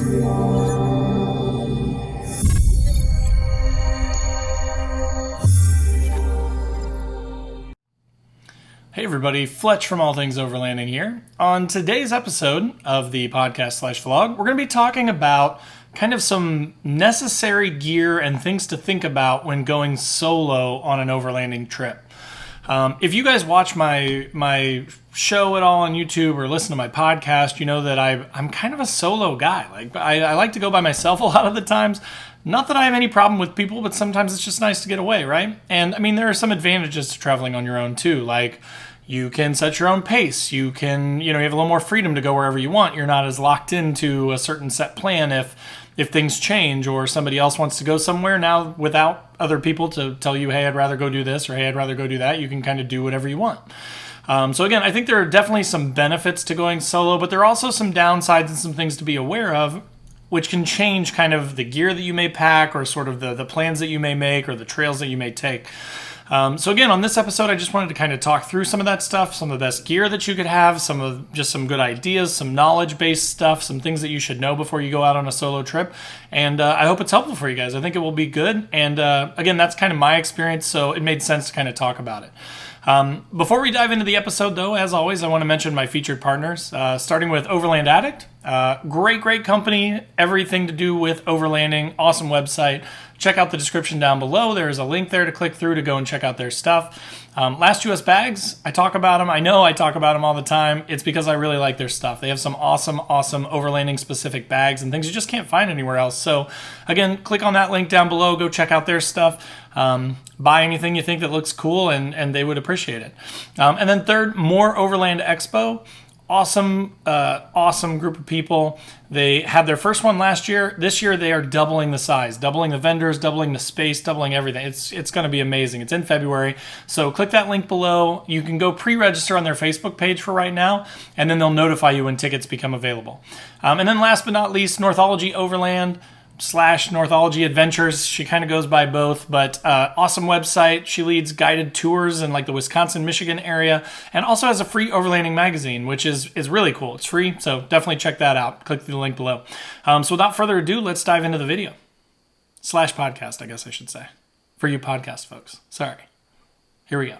Hey everybody, Fletch from All Things Overlanding here. On today's episode of the podcast/vlog, we're going to be talking about kind of some necessary gear and things to think about when going solo on an overlanding trip. If you guys watch my show at all on YouTube or listen to my podcast, you know that I'm kind of a solo guy. Like I like to go by myself a lot of the times. Not that I have any problem with people, but sometimes it's just nice to get away, right? And I mean, there are some advantages to traveling on your own too. Like you can set your own pace. You can, you have a little more freedom to go wherever you want. You're not as locked into a certain set plan if things change or somebody else wants to go somewhere now without other people to tell you, hey, I'd rather go do this or hey, I'd rather go do that. You can kind of do whatever you want. So again, I think there are definitely some benefits to going solo, but there are also some downsides and some things to be aware of, which can change kind of the gear that you may pack or sort of the plans that you may make or the trails that you may take. So again, on this episode, I just wanted to kind of talk through some of that stuff, some of the best gear that you could have, some good ideas, some knowledge-based stuff, some things that you should know before you go out on a solo trip. And I hope it's helpful for you guys. I think it will be good. And again, that's kind of my experience, so it made sense to kind of talk about it. Before we dive into the episode, though, as always, I want to mention my featured partners, starting with Overland Addict. Great company, everything to do with overlanding, awesome website. Check out the description down below. There's a link there to click through to go and check out their stuff. Last US Bags, I talk about them. I know I talk about them all the time. It's because I really like their stuff. They have some awesome overlanding specific bags and things you just can't find anywhere else. So again, click on that link down below. Go check out their stuff. Buy anything you think that looks cool and they would appreciate it. And then third, More Overland Expo. Awesome group of people. They had their first one last year. This year they are doubling the size, doubling the vendors, doubling the space, doubling everything. It's going to be amazing. It's in February. So click that link below. You can go pre-register on their Facebook page for right now, and then they'll notify you when tickets become available. And then last but not least, Northology Overland / Northology Adventures. She kind of goes by both, but awesome website. She leads guided tours in like the Wisconsin, Michigan area, and also has a free overlanding magazine, which is really cool. It's free, so definitely check that out. Click the link below. So without further ado, let's dive into the video. / podcast, I guess I should say. For you podcast folks. Sorry. Here we go.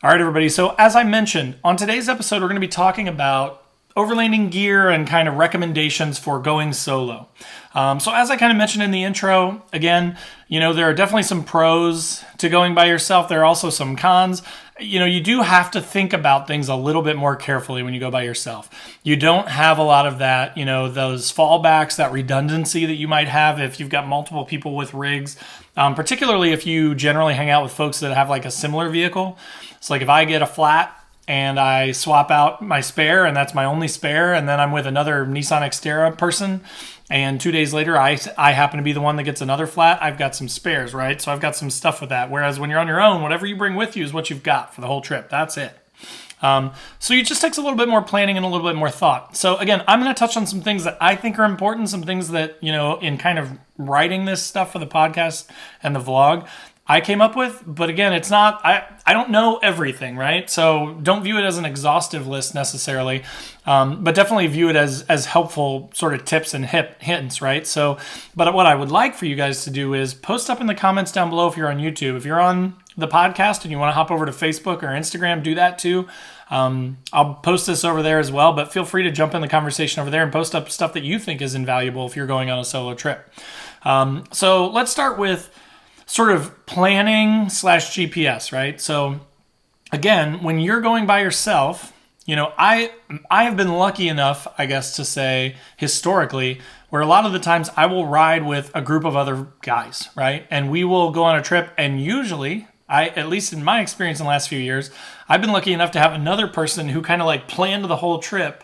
All right, everybody. So as I mentioned, on today's episode, we're going to be talking about overlanding gear and kind of recommendations for going solo. So as I kind of mentioned in the intro, again, there are definitely some pros to going by yourself. There are also some cons. You do have to think about things a little bit more carefully when you go by yourself. You don't have a lot of that, those fallbacks, that redundancy that you might have if you've got multiple people with rigs, particularly if you generally hang out with folks that have like a similar vehicle. So like if I get a flat and I swap out my spare and that's my only spare, and then I'm with another Nissan Xterra person, and 2 days later I happen to be the one that gets another flat, I've got some spares, right? So I've got some stuff with that. Whereas when you're on your own, whatever you bring with you is what you've got for the whole trip. That's it. So it just takes a little bit more planning and a little bit more thought. So again, I'm going to touch on some things that I think are important, some things that, in kind of writing this stuff for the podcast and the vlog, I came up with, but again, it's not, I don't know everything, right? So don't view it as an exhaustive list necessarily, but definitely view it as helpful sort of tips and hints, right? So, but what I would like for you guys to do is post up in the comments down below if you're on YouTube. If you're on the podcast and you want to hop over to Facebook or Instagram, do that too. I'll post this over there as well, but feel free to jump in the conversation over there and post up stuff that you think is invaluable if you're going on a solo trip. So let's start with sort of planning / GPS, right? So again, when you're going by yourself, I have been lucky enough, I guess, to say historically, where a lot of the times I will ride with a group of other guys, right? And we will go on a trip, and usually, at least in my experience in the last few years, I've been lucky enough to have another person who kind of like planned the whole trip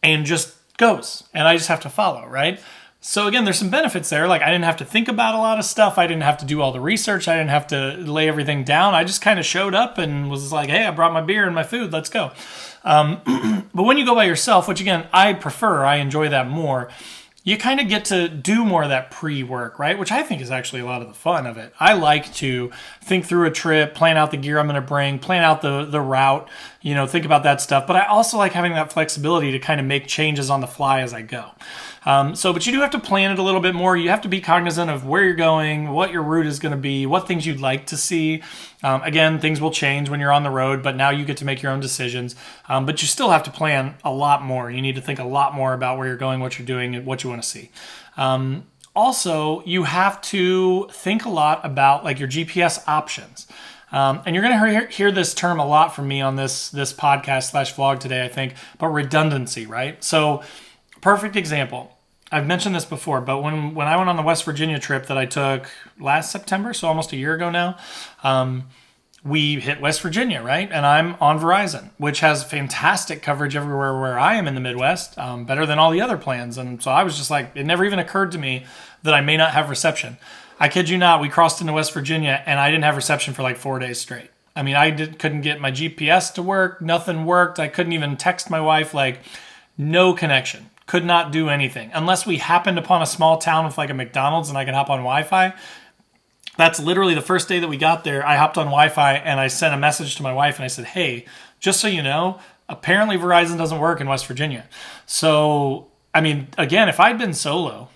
and just goes, and I just have to follow, right? So again, there's some benefits there. Like I didn't have to think about a lot of stuff. I didn't have to do all the research. I didn't have to lay everything down. I just kind of showed up and was like, hey, I brought my beer and my food. Let's go. But when you go by yourself, which again, I prefer, I enjoy that more, you kind of get to do more of that pre-work, right? Which I think is actually a lot of the fun of it. I like to think through a trip, plan out the gear I'm going to bring, plan out the route, think about that stuff. But I also like having that flexibility to kind of make changes on the fly as I go. But you do have to plan it a little bit more. You have to be cognizant of where you're going, what your route is going to be, what things you'd like to see. Again, things will change when you're on the road, but now you get to make your own decisions. But you still have to plan a lot more. You need to think a lot more about where you're going, what you're doing, and what you want to see. Also, you have to think a lot about like your GPS options. And you're going to hear this term a lot from me on this podcast / vlog today, I think, but redundancy, right? So perfect example. I've mentioned this before, but when I went on the West Virginia trip that I took last September, so almost a year ago now, we hit West Virginia, right? And I'm on Verizon, which has fantastic coverage everywhere where I am in the Midwest, better than all the other plans. And so I was just like, it never even occurred to me that I may not have reception. I kid you not, we crossed into West Virginia and I didn't have reception for like 4 days straight. I mean, couldn't get my GPS to work. Nothing worked. I couldn't even text my wife, like no connection. Could not do anything unless we happened upon a small town with like a McDonald's and I could hop on Wi-Fi. That's literally the first day that we got there. I hopped on Wi-Fi and I sent a message to my wife and I said, hey, just so you know, apparently Verizon doesn't work in West Virginia. So, I mean, again, if I'd been solo,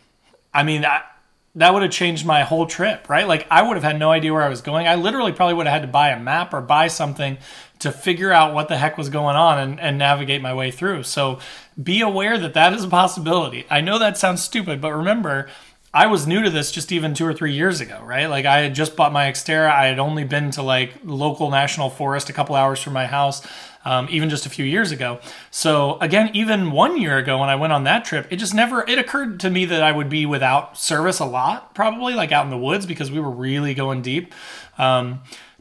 I mean, that would have changed my whole trip, right? Like I would have had no idea where I was going. I literally probably would have had to buy a map or buy something to figure out what the heck was going on and navigate my way through. So be aware that is a possibility. I know that sounds stupid, but remember, I was new to this just even 2 or 3 years ago, right? Like I had just bought my Xterra. I had only been to like local national forest a couple hours from my house, even just a few years ago. So again, even 1 year ago when I went on that trip, it occurred to me that I would be without service a lot, probably like out in the woods because we were really going deep.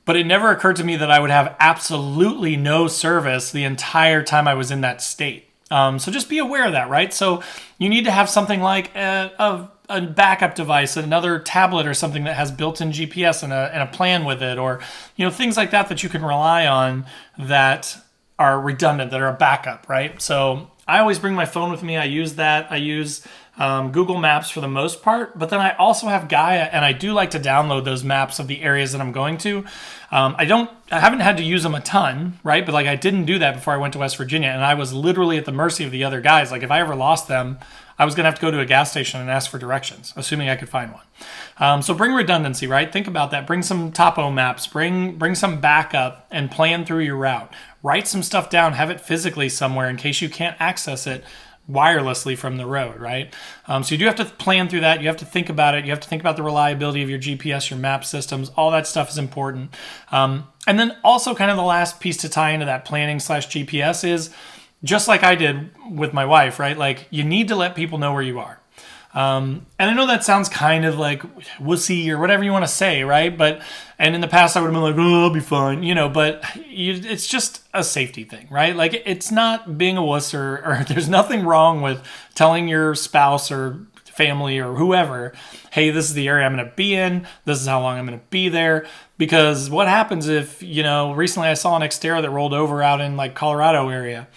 But it never occurred to me that I would have absolutely no service the entire time I was in that state. So just be aware of that, right? So you need to have something like a backup device, another tablet or something that has built-in GPS and a plan with it, or things like that you can rely on that are redundant, that are a backup, right? So I always bring my phone with me. I use that. I use Google Maps for the most part, but then I also have Gaia, and I do like to download those maps of the areas that I'm going to. I haven't had to use them a ton, right? But like I didn't do that before I went to West Virginia, and I was literally at the mercy of the other guys. Like if I ever lost them, I was going to have to go to a gas station and ask for directions, assuming I could find one. So bring redundancy, right? Think about that. Bring some topo maps. Bring some backup and plan through your route. Write some stuff down. Have it physically somewhere in case you can't access it wirelessly from the road, right? So you do have to plan through that. You have to think about it. You have to think about the reliability of your GPS, your map systems. All that stuff is important. And then also kind of the last piece to tie into that planning / GPS is just like I did with my wife, right? Like you need to let people know where you are. And I know that sounds kind of like wussy or whatever you want to say, right? And in the past I would have been like, oh, I'll be fine, but it's just a safety thing, right? Like it's not being a wuss or there's nothing wrong with telling your spouse or family or whoever, hey, this is the area I'm going to be in. This is how long I'm going to be there. Because what happens if, recently I saw an Xterra that rolled over out in like Colorado area.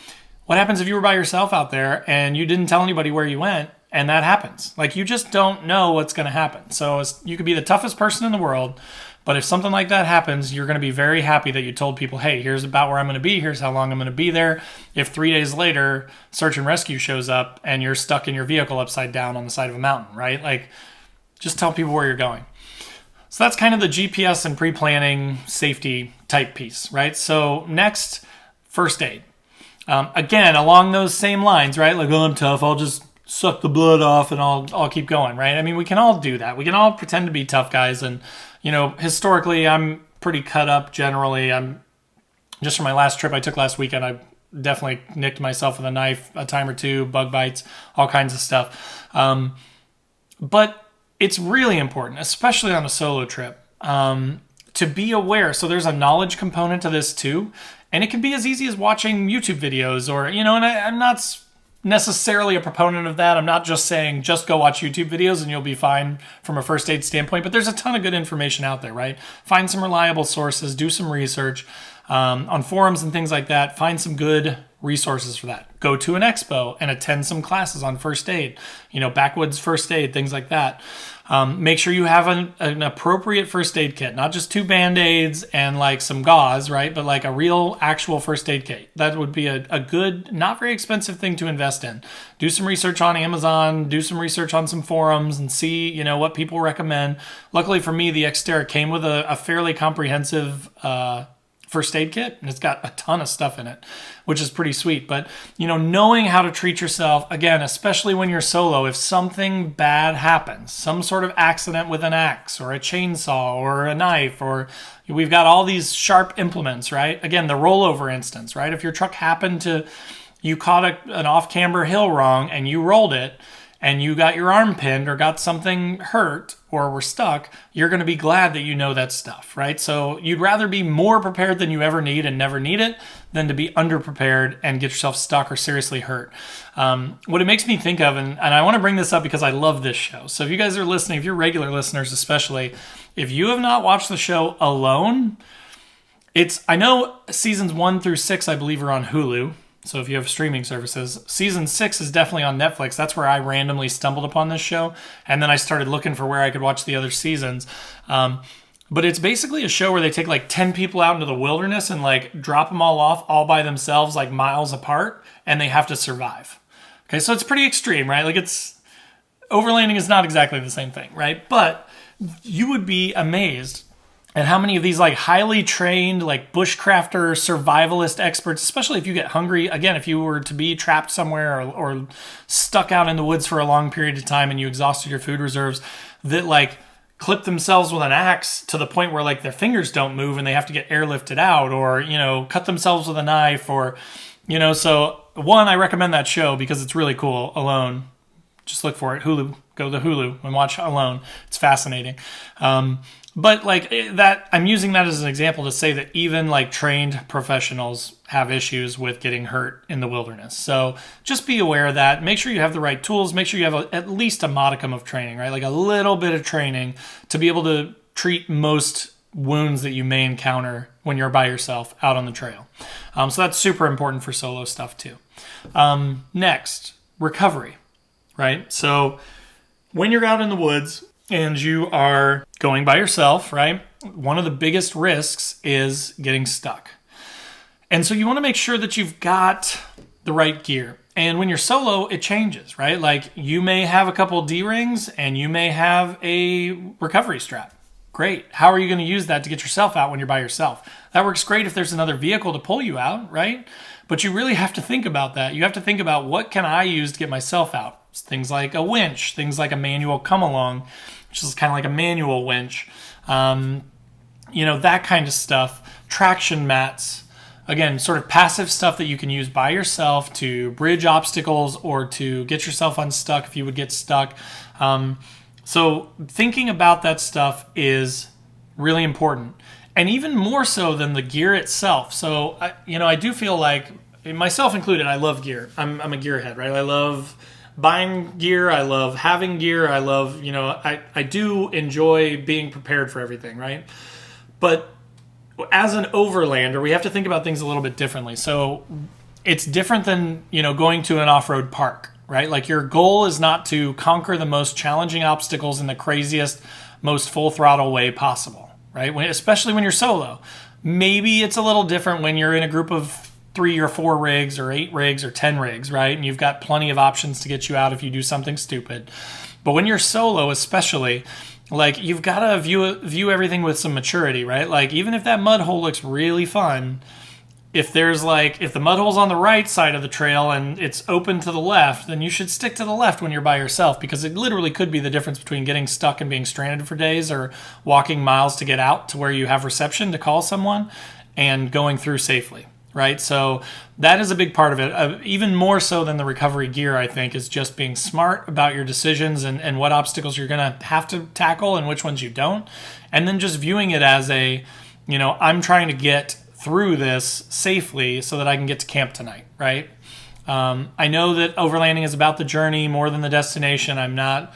What happens if you were by yourself out there and you didn't tell anybody where you went? And that happens. Like you just don't know what's going to happen. So you could be the toughest person in the world, but if something like that happens, you're going to be very happy that you told people, hey, here's about where I'm going to be. Here's how long I'm going to be there. If 3 days later, search and rescue shows up and you're stuck in your vehicle upside down on the side of a mountain, right? Like just tell people where you're going. So that's kind of the GPS and pre-planning safety type piece, right? So next, first aid. Again, along those same lines, right? Like, oh, I'm tough. I'll just suck the blood off and I'll keep going, right? I mean, we can all do that. We can all pretend to be tough guys. And, historically, I'm pretty cut up generally. Just from my last trip I took last weekend, I definitely nicked myself with a knife a time or two, bug bites, all kinds of stuff. But it's really important, especially on a solo trip, to be aware. So there's a knowledge component to this too. And it can be as easy as watching YouTube videos or, and I'm not necessarily a proponent of that. I'm not just saying just go watch YouTube videos and you'll be fine from a first aid standpoint, but there's a ton of good information out there, right? Find some reliable sources, do some research on forums and things like that. Find some good resources for that. Go to an expo and attend some classes on first aid, backwoods first aid, things like that. Make sure you have an appropriate first aid kit, not just 2 Band-Aids and like some gauze, right? But like a real actual first aid kit. That would be a good, not very expensive thing to invest in. Do some research on Amazon, do some research on some forums and see, what people recommend. Luckily for me, the Xterra came with a fairly comprehensive first aid kit, and it's got a ton of stuff in it, which is pretty sweet. But knowing how to treat yourself, again, especially when you're solo, if something bad happens, some sort of accident with an axe or a chainsaw or a knife, or we've got all these sharp implements, right? Again, the rollover instance, right? If your truck happened to, you caught an off-camber hill wrong and you rolled it and you got your arm pinned or got something hurt or were stuck, you're going to be glad that you know that stuff, right? So you'd rather be more prepared than you ever need and never need it than to be underprepared and get yourself stuck or seriously hurt. What it makes me think of, and I want to bring this up because I love this show. So if you guys are listening, if you're regular listeners especially, if you have not watched the show Alone, I know seasons 1 through 6, I believe, are on Hulu. So if you have streaming services, season 6 is definitely on Netflix. That's where I randomly stumbled upon this show. And then I started looking for where I could watch the other seasons. But it's basically a show where they take like 10 people out into the wilderness and like drop them all off all by themselves, like miles apart, and they have to survive. Okay, so it's pretty extreme, right? Like overlanding is not exactly the same thing, right? But you would be amazed and how many of these like highly trained, like bushcrafter, survivalist experts, especially if you get hungry, again, if you were to be trapped somewhere or stuck out in the woods for a long period of time and you exhausted your food reserves, that like clip themselves with an axe to the point where like their fingers don't move and they have to get airlifted out, or, cut themselves with a knife, or, so one, I recommend that show because it's really cool. Alone. Just look for it. Hulu. Go to Hulu and watch Alone. It's fascinating. But like that, I'm using that as an example to say that even like trained professionals have issues with getting hurt in the wilderness. So just be aware of that. Make sure you have the right tools. Make sure you have at least a modicum of training, right? Like a little bit of training to be able to treat most wounds that you may encounter when you're by yourself out on the trail. So that's super important for solo stuff too. Next, recovery, right? So when you're out in the woods and you are going by yourself, right? One of the biggest risks is getting stuck. And so you want to make sure that you've got the right gear. And when you're solo, it changes, right? Like you may have a couple of D-rings and you may have a recovery strap. Great. How are you going to use that to get yourself out when you're by yourself? That works great if there's another vehicle to pull you out, right? But you really have to think about that. You have to think about what can I use to get myself out? Things like a winch, things like a manual come along, which is kind of like a manual winch. That kind of stuff. Traction mats. Again, sort of passive stuff that you can use by yourself to bridge obstacles or to get yourself unstuck if you would get stuck. So thinking about that stuff is really important. And even more so than the gear itself. So, I do feel like, myself included, I love gear. I'm a gearhead, right? I love buying gear. I love having gear. I love, I do enjoy being prepared for everything, right? But as an overlander, we have to think about things a little bit differently. So it's different than, going to an off-road park, right? Like your goal is not to conquer the most challenging obstacles in the craziest, most full throttle way possible, right? Especially when you're solo. Maybe it's a little different when you're in a group of 3 or 4 rigs or 8 rigs or 10 rigs, right? And you've got plenty of options to get you out if you do something stupid. But when you're solo, especially, like you've got to view everything with some maturity, right? Like even if that mud hole looks really fun, if the mud hole's on the right side of the trail and it's open to the left, then you should stick to the left when you're by yourself, because it literally could be the difference between getting stuck and being stranded for days or walking miles to get out to where you have reception to call someone and going through safely. Right? So that is a big part of it. Even more so than the recovery gear, I think, is just being smart about your decisions and what obstacles you're going to have to tackle and which ones you don't. And then just viewing it as I'm trying to get through this safely so that I can get to camp tonight, right? I know that overlanding is about the journey more than the destination. I'm not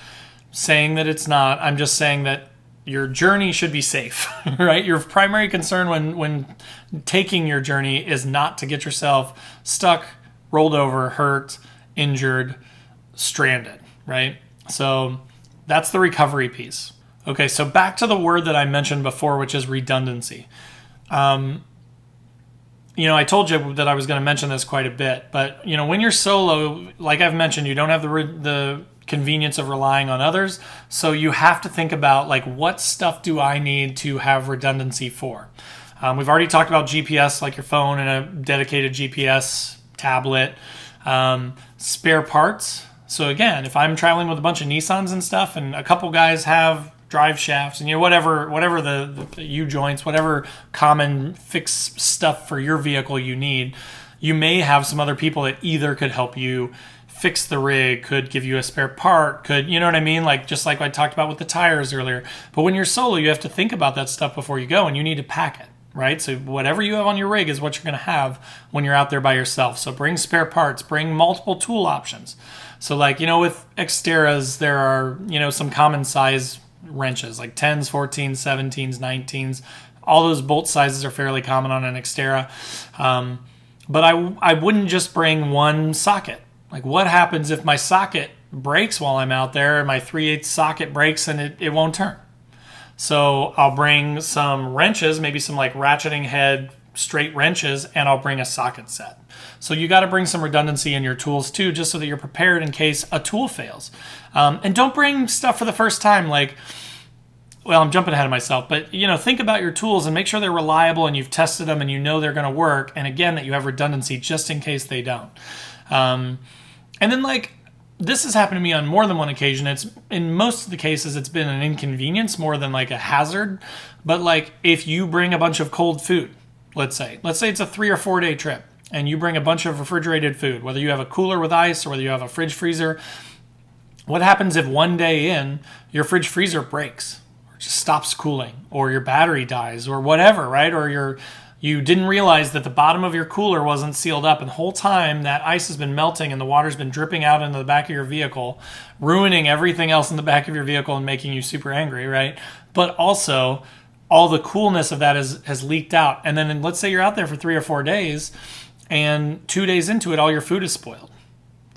saying that it's not. I'm just saying that your journey should be safe, right? Your primary concern when taking your journey is not to get yourself stuck, rolled over, hurt, injured, stranded, right? So that's the recovery piece. Okay, so back to the word that I mentioned before, which is redundancy. I told you that I was going to mention this quite a bit, but when you're solo, like I've mentioned, you don't have the convenience of relying on others. So you have to think about like, what stuff do I need to have redundancy for? We've already talked about GPS, like your phone and a dedicated GPS tablet, spare parts. So again, if I'm traveling with a bunch of Nissans and stuff, and a couple guys have drive shafts and whatever the U-joints, whatever common fix stuff for your vehicle you need, you may have some other people that either could help you fix the rig, could give you a spare part, could, you know what I mean? Like, just like I talked about with the tires earlier. But when you're solo, you have to think about that stuff before you go, and you need to pack it, right? So whatever you have on your rig is what you're going to have when you're out there by yourself. So bring spare parts, bring multiple tool options. So like, with Xteras, there are, some common size wrenches, like 10s, 14s, 17s, 19s. All those bolt sizes are fairly common on an Xtera. But I wouldn't just bring one socket. Like, what happens if my socket breaks while I'm out there, and my 3/8 socket breaks and it won't turn? So I'll bring some wrenches, maybe some like ratcheting head straight wrenches, and I'll bring a socket set. So you got to bring some redundancy in your tools too, just so that you're prepared in case a tool fails. And don't bring stuff for the first time. Like, well, I'm jumping ahead of myself, but think about your tools and make sure they're reliable and you've tested them and they're going to work. And again, that you have redundancy just in case they don't. And then like, this has happened to me on more than one occasion. It's in most of the cases, it's been an inconvenience more than like a hazard. But like, if you bring a bunch of cold food, let's say it's a 3 or 4 day trip, and you bring a bunch of refrigerated food, whether you have a cooler with ice or whether you have a fridge freezer, what happens if one day in your fridge freezer breaks or just stops cooling, or your battery dies, or whatever, right? Or you didn't realize that the bottom of your cooler wasn't sealed up, and the whole time that ice has been melting and the water's been dripping out into the back of your vehicle, ruining everything else in the back of your vehicle and making you super angry, right? But also, all the coolness of that has leaked out. And then let's say you're out there for 3 or 4 days, and 2 days into it, all your food is spoiled.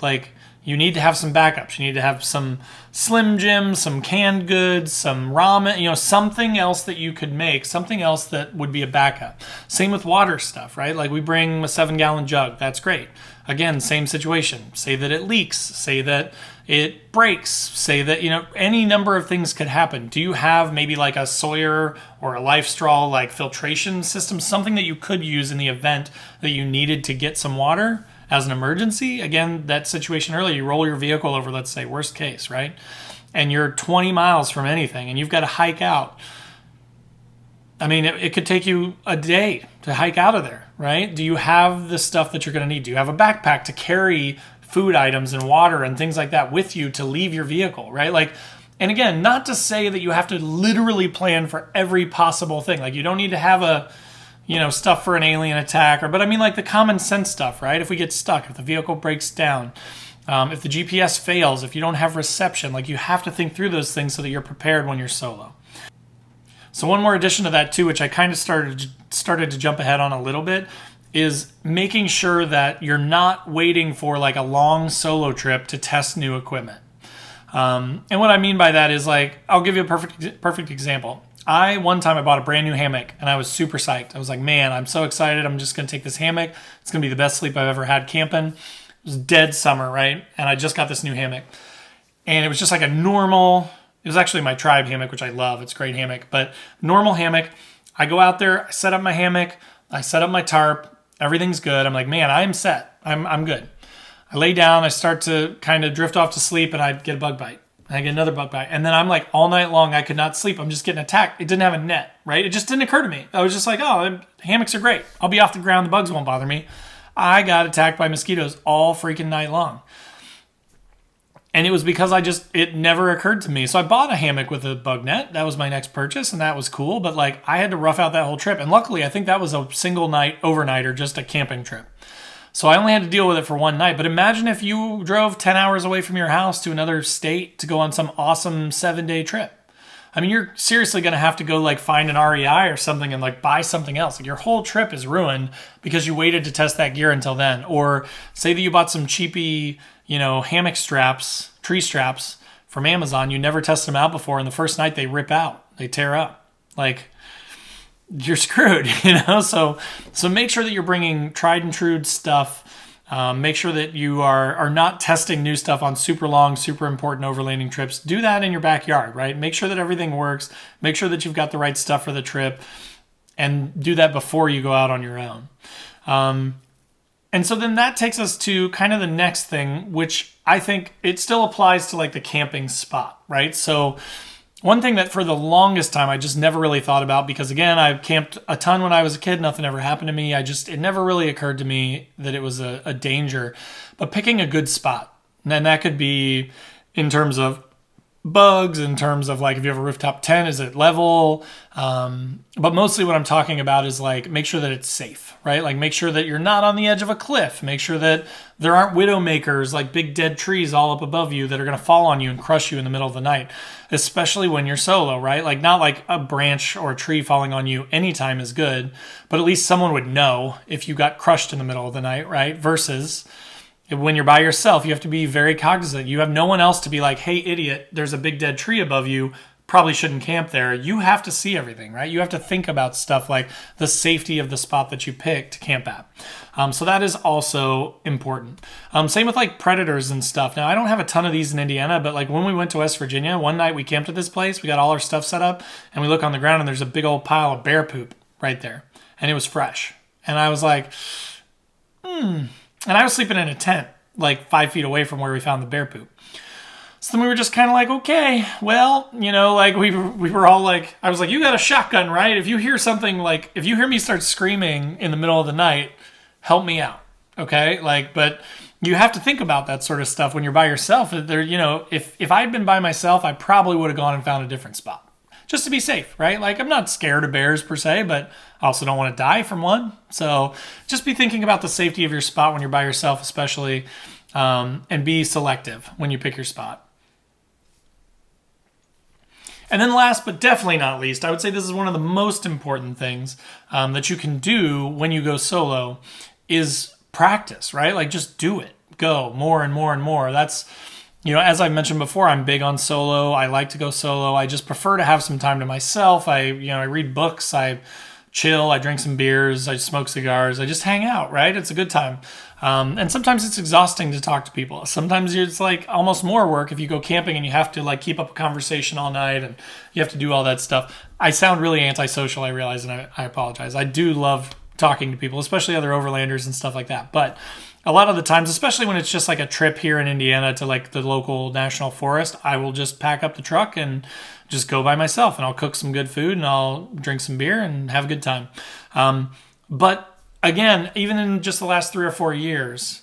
Like, you need to have some backups. You need to have some Slim Jim, some canned goods, some ramen, something else that you could make, something else that would be a backup. Same with water stuff, right? Like, we bring a 7-gallon jug. That's great. Again, same situation. Say that it leaks. Say that it breaks. Say that, any number of things could happen. Do you have maybe like a Sawyer or a Life Straw like filtration system, something that you could use in the event that you needed to get some water as an emergency? Again, that situation earlier, you roll your vehicle over, let's say, worst case, right? And you're 20 miles from anything and you've got to hike out. I mean, it could take you a day to hike out of there, right? Do you have the stuff that you're going to need? Do you have a backpack to carry food items and water and things like that with you to leave your vehicle, right? Like, and again, not to say that you have to literally plan for every possible thing. Like, you don't need to have stuff for an alien attack, but I mean like the common sense stuff, right? If we get stuck, if the vehicle breaks down, if the GPS fails, if you don't have reception, like, you have to think through those things so that you're prepared when you're solo. So one more addition to that too, which I kind of started to jump ahead on a little bit, is making sure that you're not waiting for like a long solo trip to test new equipment. And what I mean by that is, like, I'll give you a perfect example. One time I bought a brand new hammock and I was super psyched. I was like, man, I'm so excited. I'm just going to take this hammock. It's going to be the best sleep I've ever had camping. It was dead summer, right? And I just got this new hammock. And it was just like it was actually my Tribe hammock, which I love. It's a great hammock, but normal hammock. I go out there, I set up my hammock, I set up my tarp, everything's good. I'm like, man, I'm set. I'm good. I lay down, I start to kind of drift off to sleep, and I get a bug bite. And I get another bug bite. And then I'm like, all night long, I could not sleep. I'm just getting attacked. It didn't have a net, right? It just didn't occur to me. I was just like, oh, hammocks are great. I'll be off the ground. The bugs won't bother me. I got attacked by mosquitoes all freaking night long. And it was because it never occurred to me. So I bought a hammock with a bug net. That was my next purchase, and that was cool. But like, I had to rough out that whole trip. And luckily, I think that was a single night, overnight, or just a camping trip. So I only had to deal with it for one night. But imagine if you drove 10 hours away from your house to another state to go on some awesome 7-day trip. I mean, you're seriously going to have to go like find an REI or something and like buy something else. Like your whole trip is ruined because you waited to test that gear until then. Or say that you bought some cheapy, hammock straps, tree straps from Amazon. You never tested them out before. And the first night they rip out, they tear up. Like you're screwed, So make sure that you're bringing tried and true stuff. Make sure that you are not testing new stuff on super long, super important overlanding trips. Do that in your backyard, right? Make sure that everything works. Make sure that you've got the right stuff for the trip, and do that before you go out on your own. And so then that takes us to kind of the next thing, which I think it still applies to like the camping spot, right? So one thing that for the longest time I just never really thought about, because again, I camped a ton when I was a kid. Nothing ever happened to me. It never really occurred to me that it was a danger. But picking a good spot, and that could be in terms of bugs, in terms of like if you have a rooftop tent, is it level? But mostly what I'm talking about is like make sure that it's safe, right? Like make sure that you're not on the edge of a cliff. Make sure that there aren't widow makers, like big dead trees all up above you that are going to fall on you and crush you in the middle of the night, especially when you're solo, right? Like not like a branch or a tree falling on you anytime is good, but at least someone would know if you got crushed in the middle of the night, right? Versus when you're by yourself, you have to be very cognizant. You have no one else to be like, hey, idiot, there's a big dead tree above you. Probably shouldn't camp there. You have to see everything, right? You have to think about stuff like the safety of the spot that you pick to camp at. So that is also important. Same with like predators and stuff. Now, I don't have a ton of these in Indiana, but like when we went to West Virginia, one night we camped at this place. We got all our stuff set up and we look on the ground and there's a big old pile of bear poop right there. And it was fresh. And I was like, And I was sleeping in a tent like 5 feet away from where we found the bear poop. So then we were just kind of like, okay, well, like we were all like, I was like, you got a shotgun, right? If you hear something like, if you hear me start screaming in the middle of the night, help me out, okay? Like, but you have to think about that sort of stuff when you're by yourself. There, if I'd been by myself, I probably would have gone and found a different spot just to be safe, right? Like I'm not scared of bears per se, but I also don't want to die from one. So just be thinking about the safety of your spot when you're by yourself, especially, and be selective when you pick your spot. And then last, but definitely not least, I would say this is one of the most important things that you can do when you go solo is practice, right? Like just do it. Go more and more and more. That's, as I mentioned before, I'm big on solo. I like to go solo. I just prefer to have some time to myself. I read books. I chill. I drink some beers. I smoke cigars. I just hang out, right? It's a good time. And sometimes it's exhausting to talk to people. Sometimes it's like almost more work if you go camping and you have to like keep up a conversation all night and you have to do all that stuff. I sound really antisocial, I realize, and I apologize. I do love talking to people, especially other overlanders and stuff like that. But a lot of the times, especially when it's just like a trip here in Indiana to like the local national forest, I will just pack up the truck and just go by myself and I'll cook some good food and I'll drink some beer and have a good time. But again, even in just the last 3 or 4 years,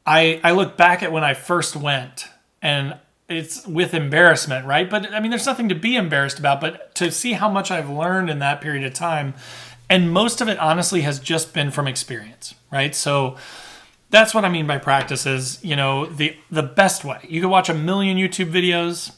I look back at when I first went and it's with embarrassment, right? But I mean, there's nothing to be embarrassed about, but to see how much I've learned in that period of time. And most of it honestly has just been from experience, right? So that's what I mean by practice is, the best way. You could watch a million YouTube videos.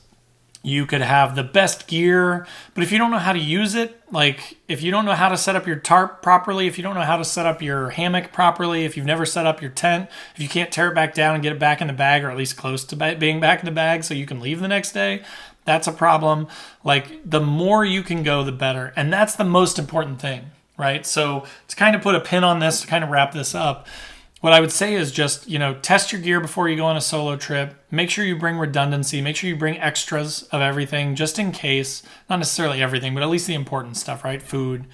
You could have the best gear, but if you don't know how to use it, like if you don't know how to set up your tarp properly, if you don't know how to set up your hammock properly, if you've never set up your tent, if you can't tear it back down and get it back in the bag, or at least close to being back in the bag so you can leave the next day, that's a problem. Like the more you can go, the better. And that's the most important thing, right? So to kind of put a pin on this, to kind of wrap this up, what I would say is just, test your gear before you go on a solo trip. Make sure you bring redundancy. Make sure you bring extras of everything just in case. Not necessarily everything, but at least the important stuff, right? Food,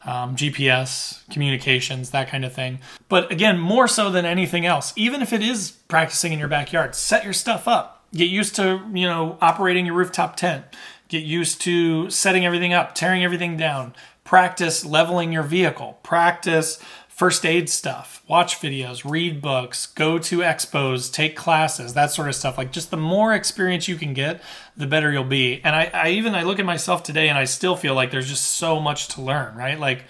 GPS, communications, that kind of thing. But again, more so than anything else, even if it is practicing in your backyard, set your stuff up. Get used to, operating your rooftop tent. Get used to setting everything up, tearing everything down. Practice leveling your vehicle. Practice first aid stuff, watch videos, read books, go to expos, take classes, that sort of stuff. Like just the more experience you can get, the better you'll be. And I look at myself today and I still feel like there's just so much to learn, right? Like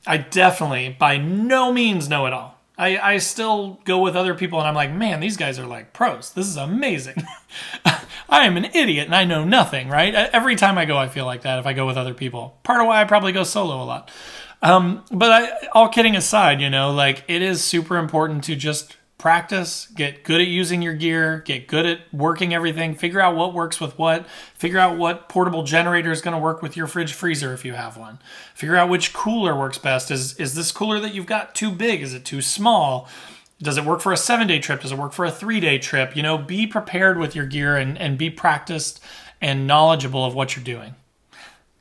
I definitely by no means know it all. I still go with other people and I'm like, man, these guys are like pros. This is amazing. I am an idiot and I know nothing, right? Every time I go, I feel like that if I go with other people. Part of why I probably go solo a lot. All kidding aside, like it is super important to just practice, get good at using your gear, get good at working everything, figure out what works with what, figure out what portable generator is going to work with your fridge freezer if you have one. Figure out which cooler works best. Is this cooler that you've got too big? Is it too small? Does it work for a 7-day trip? Does it work for a 3-day trip? Be prepared with your gear and be practiced and knowledgeable of what you're doing.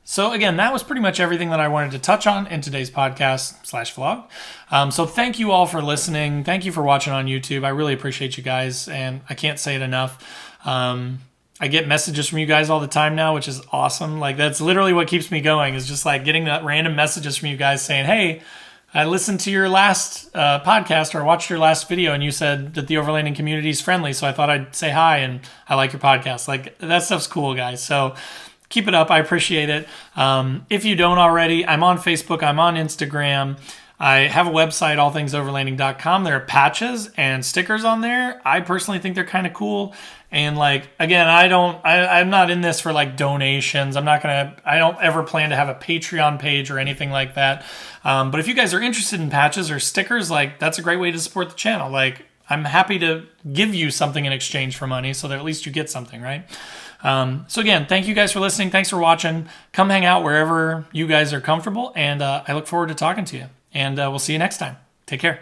So again, that was pretty much everything that I wanted to touch on in today's podcast/vlog. So thank you all for listening. Thank you for watching on YouTube. I really appreciate you guys, and I can't say it enough. I get messages from you guys all the time now, which is awesome. Like that's literally what keeps me going, is just like getting that random messages from you guys saying, hey, I listened to your last podcast or watched your last video and you said that the overlanding community is friendly. So I thought I'd say hi and I like your podcast. Like that stuff's cool, guys. So keep it up. I appreciate it. If you don't already, I'm on Facebook. I'm on Instagram. I have a website, allthingsoverlanding.com. There are patches and stickers on there. I personally think they're kind of cool. And like, again, I'm not in this for like donations. I don't ever plan to have a Patreon page or anything like that. But if you guys are interested in patches or stickers, like that's a great way to support the channel. Like I'm happy to give you something in exchange for money so that at least you get something, right? So again, thank you guys for listening. Thanks for watching. Come hang out wherever you guys are comfortable. And I look forward to talking to you. And we'll see you next time. Take care.